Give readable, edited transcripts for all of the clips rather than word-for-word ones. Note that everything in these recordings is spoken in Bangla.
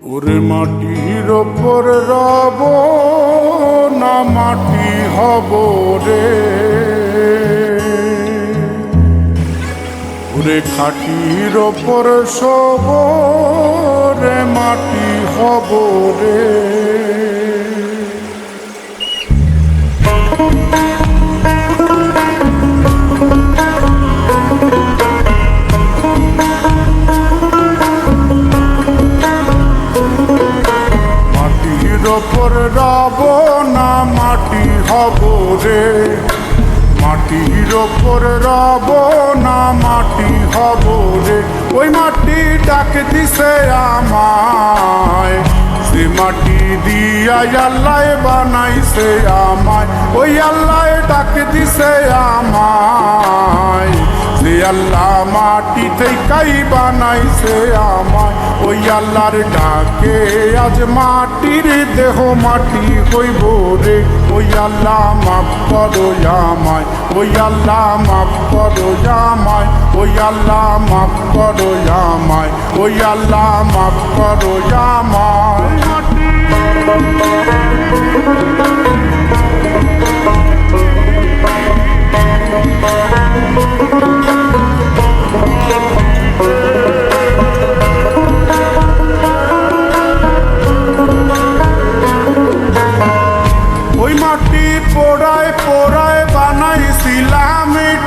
ওরে মাটির ওপর রব না মাটি হব রে, ওরে খাটির ওপর সব রে মাটি হব রে। ওপর রব না মাটি হব রে, মাটির ওপর রব না মাটি হব রে। ওই মাটি ডাক দিছে আমায়, সে মাটি দিয়া আল্লাহ বানাইছে আমায়। ওই আল্লাহ ডাক দিছে আমায়, যে আল্লাহ মাটি থেকেই বানাইছে আমায়। ওই আল্লাহর ডাকে আজ মাটির দেহ মাটি হইব রে। ওই আল্লাহ মাফ করো আমায়, ওই আল্লাহ মাফ করো আমায়, ওই আল্লাহ মাফ করো আমায়, ওই আল্লাহ মাফ করো আমায়। ওই মাটি পোড়ায় পোড়ায় বানাইছিলাম ইট,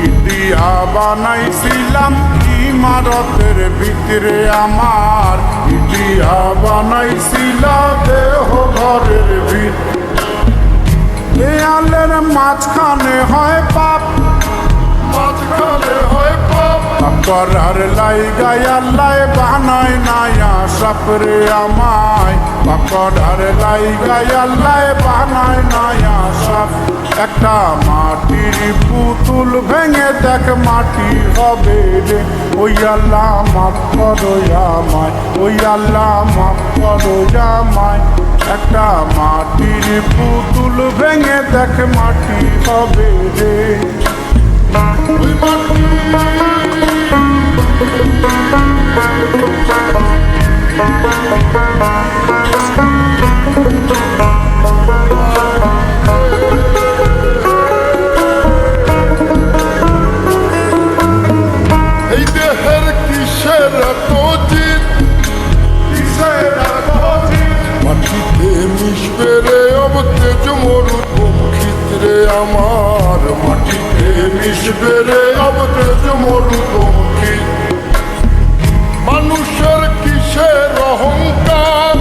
ইটিয়া বানাইছিলাম ইমারতের ভিতরে আমার, ইটিয়া বানাইছিলাম দেহ ঘরের ভিতরে। দেয়ালের মাঝখানে হয় পাপ, মাঝখানে হয় পাপ, করার লাইগাই আল্লাহ বানায় নায়া সাপরে আমায়। করার লাইগাই আল্লাহ বানায় নায়া সাপ। একটা মাটির পুতুল ভেঙে দেখ মাটি হবে রে। ওই আল্লাহ মাফ করো আমায়, ওই আল্লাহ মাফ করো আমায়। একটা মাটির পুতুল ভেঙে দেখ মাটি হবে রে। ওই মাটি এই দেহের কিসের এত জিদ, কিসের এত জিদ, মাটিতে মিশবে রে অবতেজ মরুদ খিত্রে আমার। মাটিতে মিশবে রে অবতেজ মরুদ খিত। মানুষের কিসের অহংকার,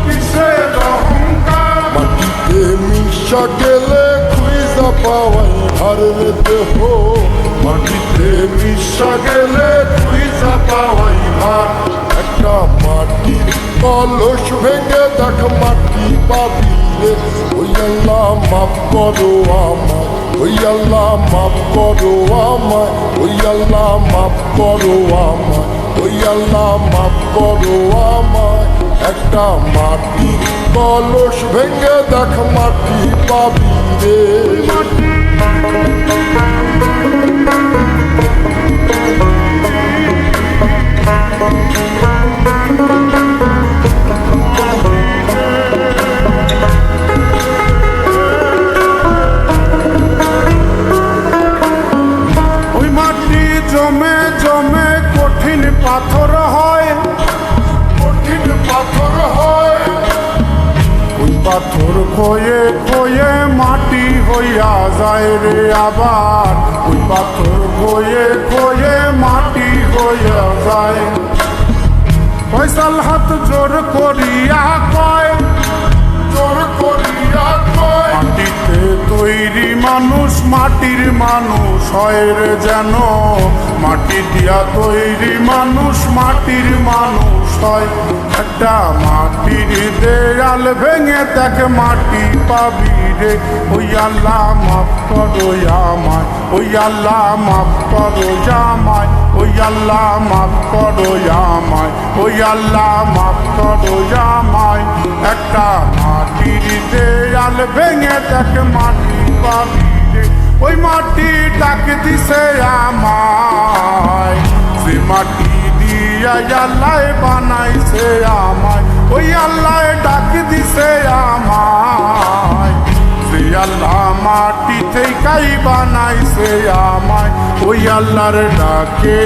কিসের অহংকার, মাটিতে মিশা গেলে খুঁজা পাওয়াই হারের দেহ। মাটিতে মিশা গেলে খুঁজা পাওয়াই হার। একটা মাটির কলস ভেঙে দেখ মাটি পাবি রে। ওই আল্লাহ মাফ করো আমায়, ওই আল্লাহ মাফ করো আমায়, ওই আল্লাহ মাফ করো আমায়, ওই আল্লাহ মাফ করো আমায়। একটা মাটির কলস ভেঙে দেখ মাটি পাবি রে। ওই মাটি জমে জমে কঠিন পাথর হয়, কঠিন পাথর হয়। ওই পাথর খয়ে খয়ে মাটি হইয়া যায় রে আবার। ওই পাথর খয়ে খয়ে মাটি হইয়া যায়। ফয়সাল হাত জোর করিয়া কয়, জোর করিয়া কয়, মাটিতে তৈরি মানুষ মাটির মানুষ হয় রে যেন। মাটি দিয়া তৈরি মানুষ মাটির মানুষ হয়। একটা মাটির দেয়াল ভেঙে দেখ মাটি পাবি রে। ওই আল্লাহ মাফ করো আমায়, ওই আল্লাহ মাফ করো আমায়, ওই আল্লাহ মাফ করো আমায়, ওই আল্লাহ মাফ করো আমায়। একটা মাটির দেয়াল ভেঙে দেখ মাটি পাবি রে। ওই মাটি ডাক দিছে আমায়, মাটি দিয়া আল্লাহ বানাইছে আমায়, ওই আল্লাহ ডাক দিছে আমায়। যে আল্লাহ মাটি থেকেই বানাইছে আমায়, ওই আল্লাহর ডাকে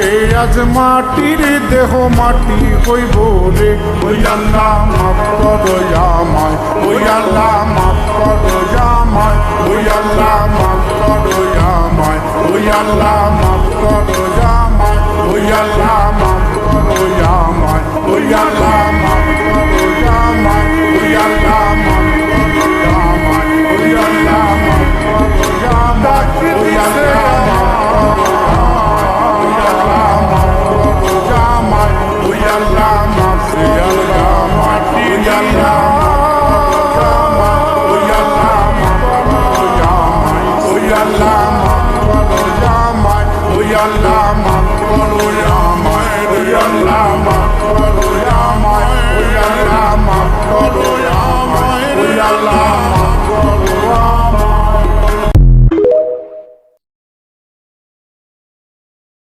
আজ মাটির দেহ মাটি হইব রে। ওই আল্লাহ মাফ করো আমায়, ওই আল্লাহ মাফ করো আমায়, ওই আল্লাহ মাফ করো আমায়, ওই আল্লাহ মাফ করো